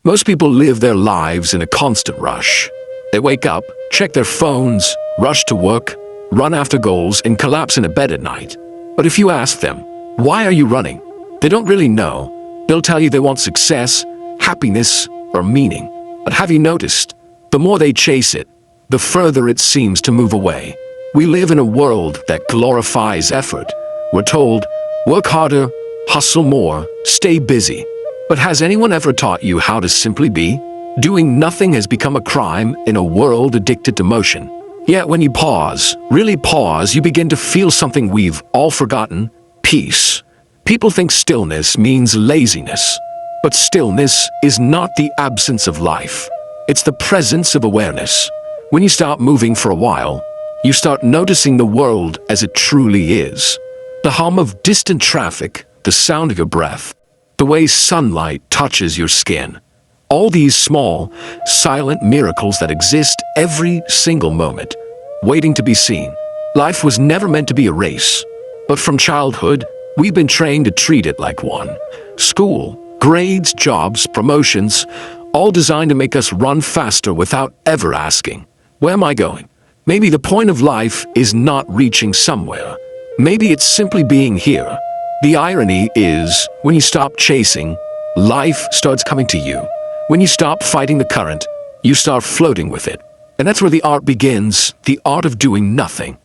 Most people live their lives in a constant rush. They wake up, check their phones, rush to work, run after goals, and collapse in a bed at night. But if you ask them, why are you running? They don't really know. They'll tell you they want success, happiness, or meaning. But have you noticed? The more they chase it, the further it seems to move away. We live in a world that glorifies effort. We're told, work harder, hustle more, stay busy. But has anyone ever taught you how to simply be? Doing nothing has become a crime in a world addicted to motion. Yet when you pause, really pause, you begin to feel something we've all forgotten: peace. People think stillness means laziness. But stillness is not the absence of life. It's the presence of awareness. When you stop moving for a while, you start noticing the world as it truly is. The hum of distant traffic, the sound of your breath, the way sunlight touches your skin. All these small, silent miracles that exist every single moment, waiting to be seen. Life was never meant to be a race. But from childhood, we've been trained to treat it like one. School, grades, jobs, promotions, all designed to make us run faster without ever asking, where am I going? Maybe the point of life is not reaching somewhere. Maybe it's simply being here. The irony is, when you stop chasing, life starts coming to you. When you stop fighting the current, you start floating with it. And that's where the art begins, the art of doing nothing.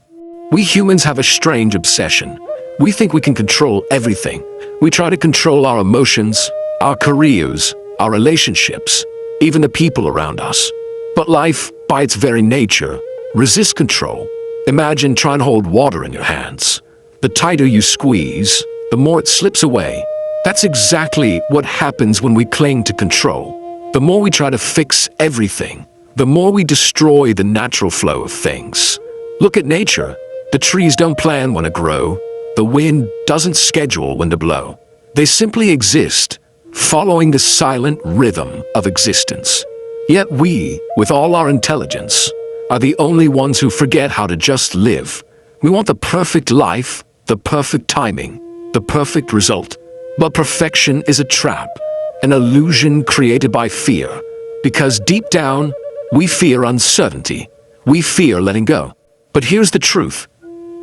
We humans have a strange obsession. We think we can control everything. We try to control our emotions, our careers, our relationships, even the people around us. But life, by its very nature, resists control. Imagine trying to hold water in your hands. The tighter you squeeze, the more it slips away. That's exactly what happens when we cling to control. The more we try to fix everything, the more we destroy the natural flow of things. Look at nature. The trees don't plan when to grow. The wind doesn't schedule when to blow. They simply exist, following the silent rhythm of existence. Yet we, with all our intelligence, are the only ones who forget how to just live. We want the perfect life, the perfect timing, the perfect result. But perfection is a trap, an illusion created by fear. Because deep down, we fear uncertainty. We fear letting go. But here's the truth.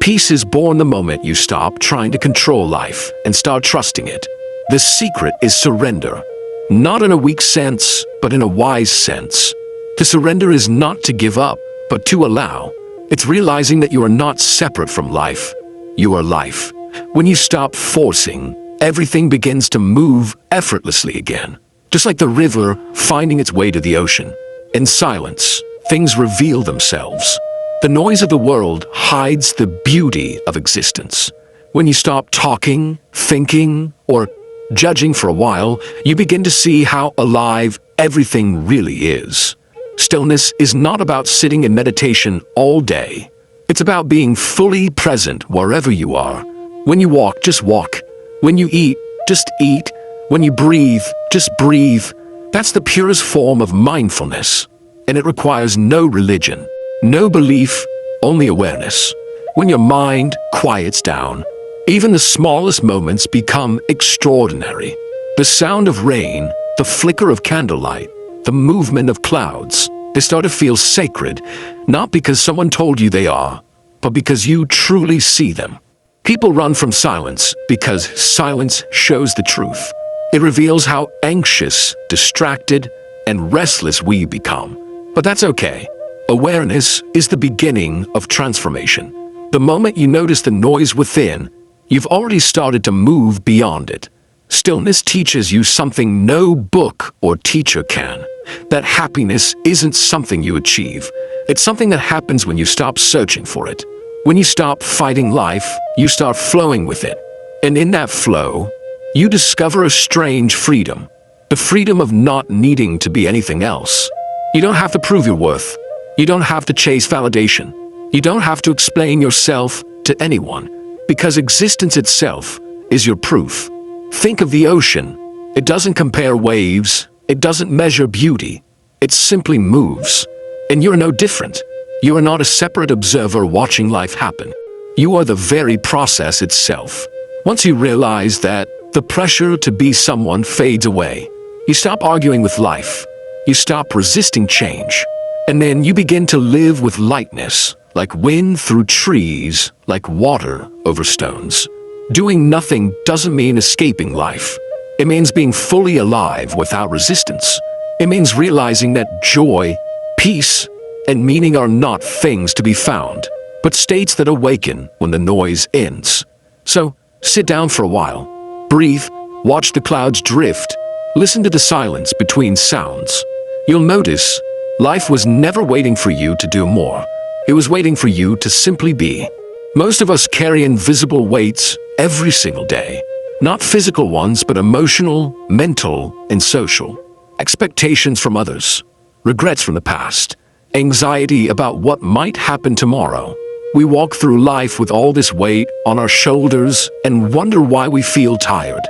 Peace is born the moment you stop trying to control life and start trusting it. The secret is surrender. Not in a weak sense, but in a wise sense. To surrender is not to give up, but to allow. It's realizing that you are not separate from life. You are life. When you stop forcing, everything begins to move effortlessly again. Just like the river finding its way to the ocean. In silence, things reveal themselves. The noise of the world hides the beauty of existence. When you stop talking, thinking, or judging for a while, you begin to see how alive everything really is. Stillness is not about sitting in meditation all day. It's about being fully present wherever you are. When you walk, just walk. When you eat, just eat. When you breathe, just breathe. That's the purest form of mindfulness. And it requires no religion, no belief, only awareness. When your mind quiets down, even the smallest moments become extraordinary. The sound of rain, the flicker of candlelight, the movement of clouds, they start to feel sacred, not because someone told you they are, but because you truly see them. People run from silence because silence shows the truth. It reveals how anxious, distracted, and restless we become. But that's okay. Awareness is the beginning of transformation. The moment you notice the noise within, you've already started to move beyond it. Stillness teaches you something no book or teacher can. That happiness isn't something you achieve. It's something that happens when you stop searching for it. When you stop fighting life, you start flowing with it. And in that flow, you discover a strange freedom. The freedom of not needing to be anything else. You don't have to prove your worth. You don't have to chase validation. You don't have to explain yourself to anyone, because existence itself is your proof. Think of the ocean. It doesn't compare waves. It doesn't measure beauty. It simply moves. And you're no different. You are not a separate observer watching life happen. You are the very process itself. Once you realize that, the pressure to be someone fades away. You stop arguing with life. You stop resisting change. And then you begin to live with lightness, like wind through trees, like water over stones. Doing nothing doesn't mean escaping life. It means being fully alive without resistance. It means realizing that joy, peace, and meaning are not things to be found, but states that awaken when the noise ends. So, sit down for a while. Breathe, watch the clouds drift, listen to the silence between sounds. You'll notice life was never waiting for you to do more. It was waiting for you to simply be. Most of us carry invisible weights every single day. Not physical ones, but emotional, mental, and social. Expectations from others, regrets from the past, anxiety about what might happen tomorrow. We walk through life with all this weight on our shoulders and wonder why we feel tired,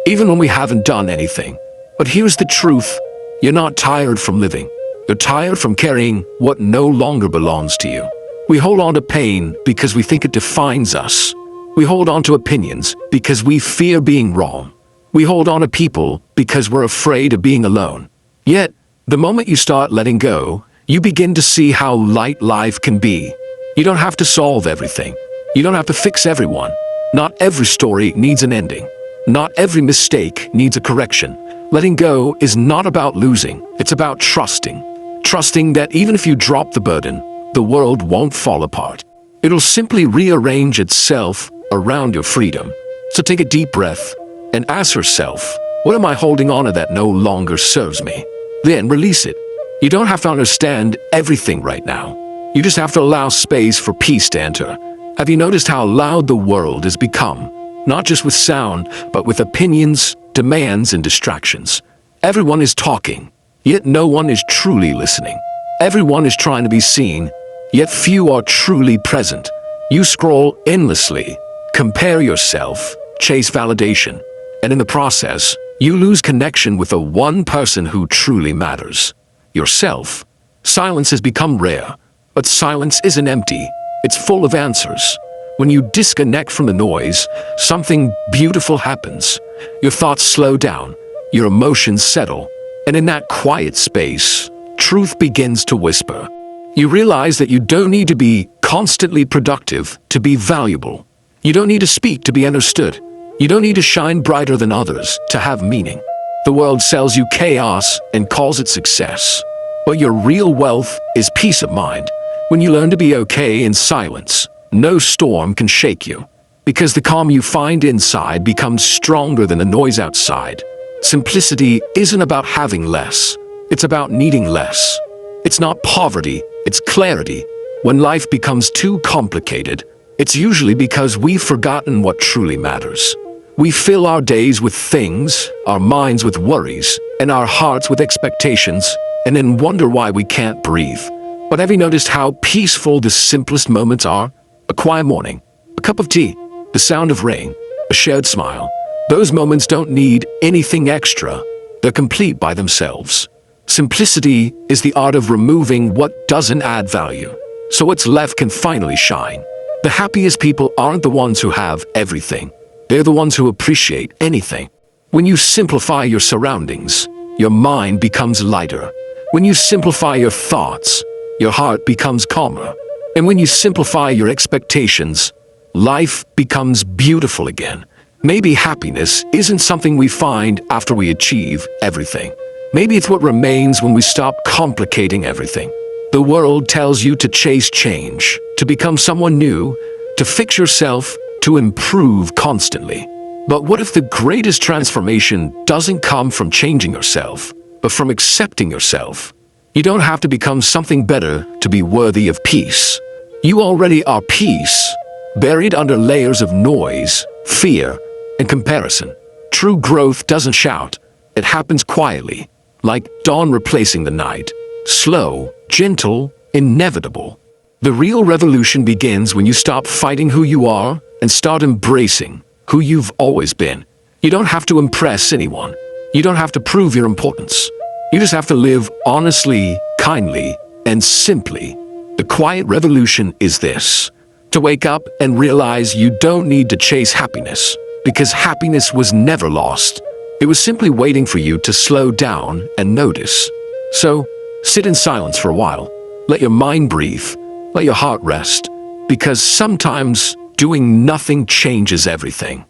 even when we haven't done anything. But here's the truth. You're not tired from living. You're tired from carrying what no longer belongs to you. We hold on to pain because we think it defines us. We hold on to opinions because we fear being wrong. We hold on to people because we're afraid of being alone. Yet, the moment you start letting go, you begin to see how light life can be. You don't have to solve everything. You don't have to fix everyone. Not every story needs an ending. Not every mistake needs a correction. Letting go is not about losing. It's about trusting. Trusting that even if you drop the burden, the world won't fall apart. It'll simply rearrange itself around your freedom. So take a deep breath and ask yourself, what am I holding on to that no longer serves me? Then release it. You don't have to understand everything right now. You just have to allow space for peace to enter. Have you noticed how loud the world has become? Not just with sound, but with opinions, demands, and distractions. Everyone is talking, yet no one is truly listening. Everyone is trying to be seen, yet few are truly present. You scroll endlessly, compare yourself, chase validation, and in the process, you lose connection with the one person who truly matters, yourself. Silence has become rare, but silence isn't empty. It's full of answers. When you disconnect from the noise, something beautiful happens. Your thoughts slow down, your emotions settle, and in that quiet space, truth begins to whisper. You realize that you don't need to be constantly productive to be valuable. You don't need to speak to be understood. You don't need to shine brighter than others to have meaning. The world sells you chaos and calls it success. But your real wealth is peace of mind. When you learn to be okay in silence, no storm can shake you. Because the calm you find inside becomes stronger than the noise outside. Simplicity isn't about having less. It's about needing less. It's not poverty, it's clarity. When life becomes too complicated, it's usually because we've forgotten what truly matters. We fill our days with things, our minds with worries, and our hearts with expectations, and then wonder why we can't breathe. But have you noticed how peaceful the simplest moments are? A quiet morning, a cup of tea, the sound of rain, a shared smile. Those moments don't need anything extra. They're complete by themselves. Simplicity is the art of removing what doesn't add value, so what's left can finally shine. The happiest people aren't the ones who have everything. They're the ones who appreciate anything. When you simplify your surroundings, your mind becomes lighter. When you simplify your thoughts, your heart becomes calmer. And when you simplify your expectations, life becomes beautiful again. Maybe happiness isn't something we find after we achieve everything. Maybe it's what remains when we stop complicating everything. The world tells you to chase change, to become someone new, to fix yourself, to improve constantly. But what if the greatest transformation doesn't come from changing yourself, but from accepting yourself? You don't have to become something better to be worthy of peace. You already are peace, buried under layers of noise, fear, and comparison. True growth doesn't shout. It happens quietly, like dawn replacing the night. Slow, gentle, inevitable. The real revolution begins when you stop fighting who you are and start embracing who you've always been. You don't have to impress anyone. You don't have to prove your importance. You just have to live honestly, kindly, and simply. The quiet revolution is this: to wake up and realize you don't need to chase happiness, because happiness was never lost. It was simply waiting for you to slow down and notice. So, sit in silence for a while. Let your mind breathe. Let your heart rest. Because sometimes doing nothing changes everything.